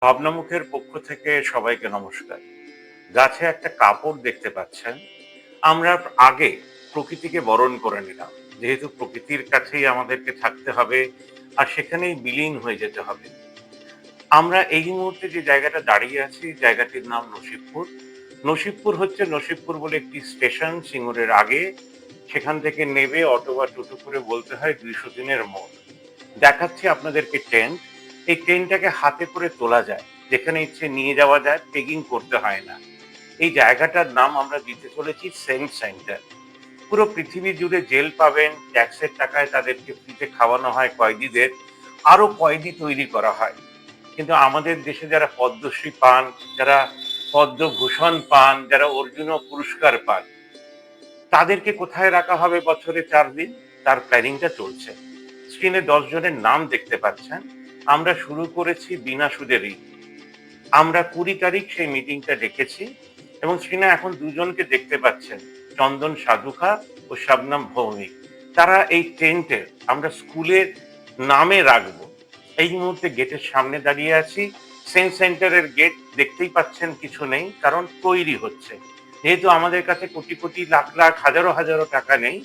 ভাবনামুখের পক্ষ থেকে সবাইকে নমস্কার। গাছে একটা কাপড় দেখতে পাচ্ছেন। আমরা আগে প্রকৃতিকে বরণ করে নিলাম। যেহেতু প্রকৃতির কাছেই আমাদেরকে থাকতে হবে আর সেখানেই বিলীন হয়ে যেতে হবে। আমরা এই মুহূর্তে যে জায়গাটা দাঁড়িয়ে আছি, জায়গাটির নাম নসিবপুর। নসিবপুর হচ্ছে নসিবপুর বলে একটি স্টেশন সিঙ্গুরের আগে। সেখান থেকে নেবে অটো বা টোটো করে বলতে হয় ২০০ দিনের মোড়। দেখাচ্ছি আপনাদেরকে টেন্ট। এই টেন্টটাকে হাতে করে তোলা যায়, যেখানে ইচ্ছে নিয়ে যাওয়া যায়, পেগিং করতে হয় না। এই জায়গাটার নাম আমরা দিতে চলেছি সেন্ট সেন্টার। পুরো পৃথিবী জুড়ে জেল পাবেন, ট্যাক্সের টাকায় তাদেরকে ফ্রিতে খাওয়ানো হয় কয়েদিদের, আরো কয়েদি তৈরি করা হয়। কিন্তু আমাদের দেশে যারা পদ্মশ্রী পান, যারা পদ্মভূষণ পান, যারা অর্জুন পুরস্কার পান, তাদেরকে কোথায় রাখা হবে বছরে 4 দিন, তার প্ল্যানিংটা চলছে। স্ক্রিনে 10 জনের নাম দেখতে পাচ্ছেন। আমরা শুরু করেছি বিনা সুদে ঋণ। আমরা 20 তারিখ সেই মিটিংটা ডেকেছি এবং স্ক্রিনে এখন 2জনকে দেখতে পাচ্ছেন, চন্দন সাধুখা ও শবনম ভৌমিক। তারা এই টেন্টে আমরা স্কুলের নামে রাখবো। এই মুহূর্তে গেটের সামনে দাঁড়িয়ে আছি। সেন্ট সেন্টারের গেট দেখতেই পাচ্ছেন, কিছু নেই, কারণ তৈরি হচ্ছে। যেহেতু আমাদের কাছে কোটি কোটি লাখ লাখ হাজারো হাজারো টাকা নেই,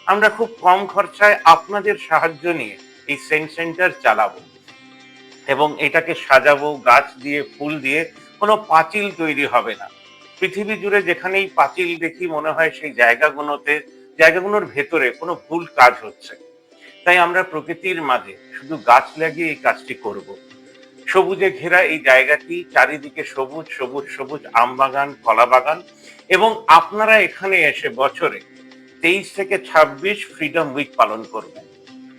আমরা খুব কম খরচায় আপনাদের সাহায্য নিয়ে এই সেন্ট সেন্টার চালাবো এবং এটাকে সাজাবো গাছ দিয়ে, ফুল দিয়ে। কোনো পাঁচিল তৈরি হবে না। পৃথিবী জুড়ে যেখানেই পাঁচিল দেখি, মনে হয় সেই জায়গাগুলোর ভেতরে কোনো ভুল কাজ হচ্ছে। তাই আমরা প্রকৃতির মাঝে শুধু গাছ লাগিয়ে এই কাজটি করব। সবুজে ঘেরা এই জায়গাটি, চারিদিকে সবুজ সবুজ সবুজ, আম বাগান, কলা বাগান। এবং আপনারা এখানে এসে বছরে 23 থেকে 26 ফ্রিডম উইক পালন করবেন।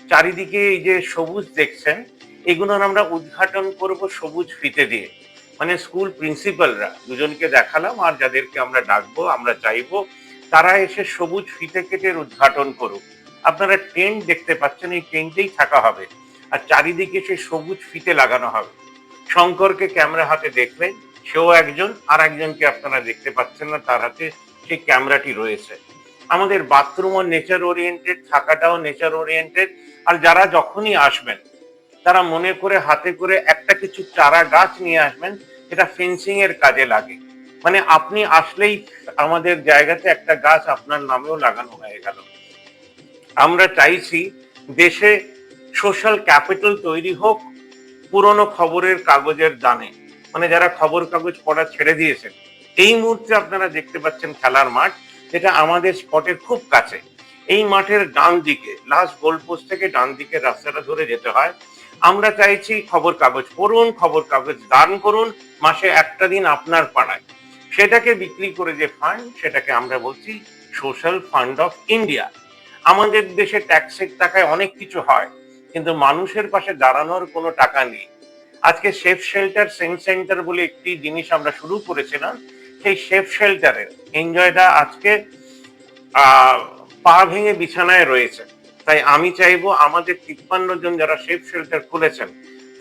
চারিদিকে এই যে সবুজ দেখছেন, এগুলোর আমরা উদ্ঘাটন করব সবুজ ফিতে দিয়ে। মানে স্কুল প্রিন্সিপালরা 2জনকে দেখালাম, আর যাদেরকে আমরা ডাকবো, আমরা চাইবো তারা এসে সবুজ ফিতে কেটের উদ্ঘাটন করুক। আপনারা টেন্ট দেখতে পাচ্ছেন, এই টেন্টেই থাকা হবে আর চারিদিকে সেই সবুজ ফিতে লাগানো হবে। শঙ্করকে ক্যামেরা হাতে দেখবেন, সেও একজন, আর একজনকে আপনারা দেখতে পাচ্ছেন না, তার হাতে সেই ক্যামেরাটি রয়েছে। আমাদের বাথরুমও নেচার ওরিয়েন্টেড, থাকাটাও নেচার ওরিয়েন্টেড। আর যারা যখনই আসবেন, তারা মনে করে হাতে করে একটা কিছু চারা গাছ নিয়ে আসবেন, যেটা ফেন্সিং এর কাজে লাগে। মানে আপনি আসলেই আমাদের জায়গাতে একটা গাছ আপনার নামেও লাগানো হয়ে গেল। আমরা চাইছি দেশে সোশ্যাল ক্যাপিটাল তৈরি হোক পুরনো খবরের কাগজের দানে। মানে যারা খবর কাগজ পড়া ছেড়ে দিয়েছেন, এই মুহূর্তে আপনারা দেখতে পাচ্ছেন খেলার মাঠ, যেটা আমাদের স্পটের খুব কাছে। এই মাঠের ডান দিকে, লাস্ট গোল পোস্ট থেকে ডান দিকে রাস্তাটা ধরে যেতে হয়। আমরা চাইছি খবর কাগজ পড়ুন, খবর কাগজ দান করুন, মাসে একটা দিন আপনার পাড়ায়। সেটাকে বিক্রি করে যে ফান্ড, সেটাকে আমরা বলছি সোশ্যাল ফান্ড অফ ইন্ডিয়া। আমাদের দেশে ট্যাক্সের টাকায় অনেক কিছু হয়, কিন্তু মানুষের পাশে দাঁড়ানোর কোনো টাকা নেই। আজকে সেফ শেল্টার সেন্ট সেন্টার বলে একটি জিনিস আমরা শুরু করেছিলাম। সেই সেফ শেল্টারের এনজয়টা আজকে আহ পা ভেঙে বিছানায় রয়েছে। তাই আমি চাইবো আমাদের 53 জন যারা সেফ শেল্টার খুলেছেন,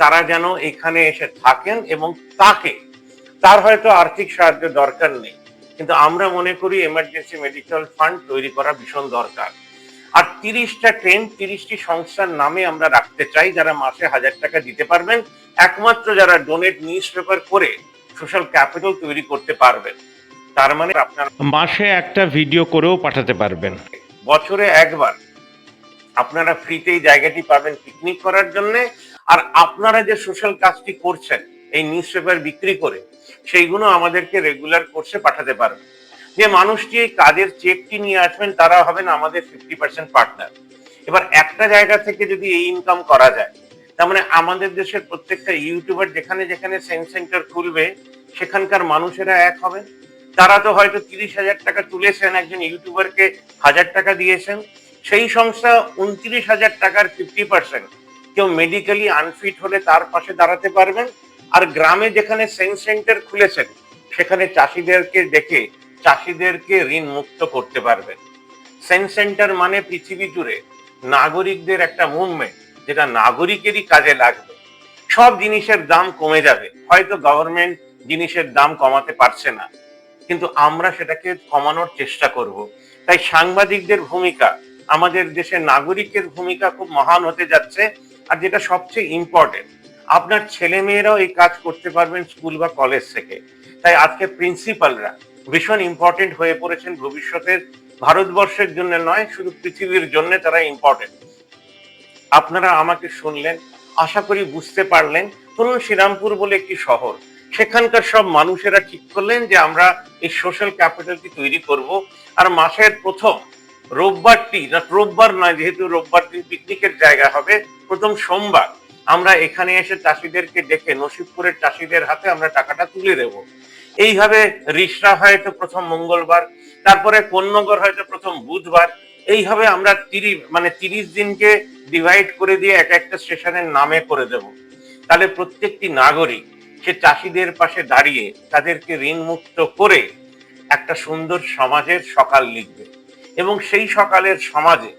তারা যেন এখানে এসে থাকেন এবং তার হয়তো আর্থিক সাহায্য দরকার নেই, কিন্তু আমরা মনে করি এমার্জেন্সি মেডিকেল ফান্ড তৈরি করা ভীষণ দরকার। আর 30টা ট্রেন 30টি সংস্থার নামে আমরা রাখতে চাই, যারা মাসে 1000 টাকা দিতে পারবেন, একমাত্র যারা ডোনেট নিউজ পেপার করে সোশ্যাল ক্যাপিটাল তৈরি করতে পারবেন। তার মানে আপনার মাসে একটা ভিডিও করেও পাঠাতে পারবেন। বছরে একবার আপনারা ফ্রিতে এই জায়গাটি পাবেন পিকনিক করার জন্য। আর আপনারা যে সোশ্যাল কাজটি করছেন এই নিউজ পেপার বিক্রি করে, সেইগুলো আমাদেরকে রেগুলার কোর্সে পাঠাতে পারবেন। যে মানুষটি এই কাজের চেকটি নিয়ে আসবেন, তারা হবেন আমাদের 50% পার্টনার। এবার একটা জায়গা থেকে যদি এই ইনকাম করা যায়, তার মানে আমাদের দেশের প্রত্যেকটা ইউটিউবার যেখানে যেখানে সেন্ট সেন্টার খুলবে, সেখানকার মানুষেরা এক হবেন। তারা তো হয়তো 30,000 টাকা তুলেছেন, একজন ইউটিউবারকে 1000 টাকা দিয়েছেন। সেই সংস্থা 29,000 টাকার 50%, কেউ মেডিকেলি আনফিট হলে তার পাশে দাঁড়াতে পারবেন। আর গ্রামে যেখানে সেন্ট সেন্টার খুলেছেন, সেখানে চাষিদেরকে ডেকে চাষিদেরকে ঋণ মুক্ত করতে পারবেন। সেন্ট সেন্টার মানে পৃথিবী জুড়ে নাগরিকদের একটা মুভমেন্ট, যেটা নাগরিকেরই কাজে লাগবে। সব জিনিসের দাম কমে যাবে, হয়তো গভর্নমেন্ট জিনিসের দাম কমাতে পারছে না, কিন্তু আমরা সেটাকে কমানোর চেষ্টা করব। তাই সাংবাদিকদের ভূমিকা, আমাদের দেশের নাগরিকের ভূমিকা খুব মহান হতে যাচ্ছে। আর যেটা সবচেয়ে ইম্পর্টেন্ট, আপনার ছেলেমেয়েরাও এই কাজ করতে পারবেন স্কুল বা কলেজ থেকে। তাই আজকে প্রিন্সিপালরা ভীষণ ইম্পর্টেন্ট হয়ে পড়েছেন ভবিষ্যতের, ভারতবর্ষের জন্য নয়, শুধু পৃথিবীর জন্য তারা ইম্পর্টেন্ট। আপনারা আমাকে শুনলেন, আশা করি বুঝতে পারলেন। ধরুন শ্রীরামপুর বলে একটি শহর, সেখানকার সব মানুষেরা ঠিক করলেন যে আমরা এই সোশ্যাল ক্যাপিটালটি তৈরি করব। আর মাসের প্রথম রোববারটি, না রোববার নয়, যেহেতু রোববার দিন পিকনিকের জায়গা হবে, প্রথম সোমবার আমরা এখানে এসে চাষিদেরকে ডেকে নসিবপুরের চাষিদের হাতে আমরা টাকাটা তুলে দেব। এইভাবে রিষড়া হয়তো প্রথম মঙ্গলবার, তারপরে কোন্নগর হয়তো প্রথম বুধবার। এইভাবে আমরা 30 দিনকে ডিভাইড করে দিয়ে এক একটা স্টেশনের নামে করে দেব। তাহলে প্রত্যেকটি নাগরিক সে চাষিদের পাশে দাঁড়িয়ে তাদেরকে ঋণ মুক্ত করে একটা সুন্দর সমাজের সকাল লিখবে। এবং সেই সকালের সমাজে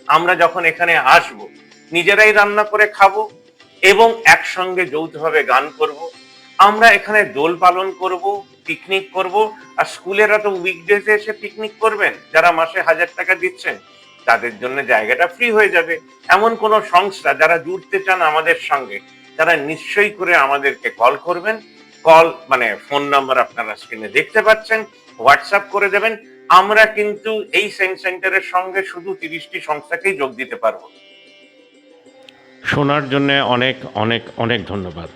আমরা যখন এখানে আসব, নিজেরাই রান্না করে খাবো এবং একসঙ্গে যৌথভাবে গান করব। আমরা এখানে দোল পালন করব, পিকনিক করব। আর স্কুলেরা তো উইকডেজে এসে পিকনিক করবেন, যারা মাসে 1000 টাকা দিচ্ছেন তাদের জন্য জায়গাটা ফ্রি হয়ে যাবে। এমন কোন সংস্থা যারা জুড়তে চান আমাদের সঙ্গে, তারা নিশ্চয়ই করে আমাদেরকে কল করবেন। কল মানে ফোন নাম্বার আপনারা স্ক্রিনে দেখতে পাচ্ছেন, হোয়াটসঅ্যাপ করে দেবেন। আমরা কিন্তু এই সেন্টারের সঙ্গে শুধু 30টি সংস্থাকেই যোগ দিতে পারবো। শোনার জন্য অনেক অনেক অনেক ধন্যবাদ।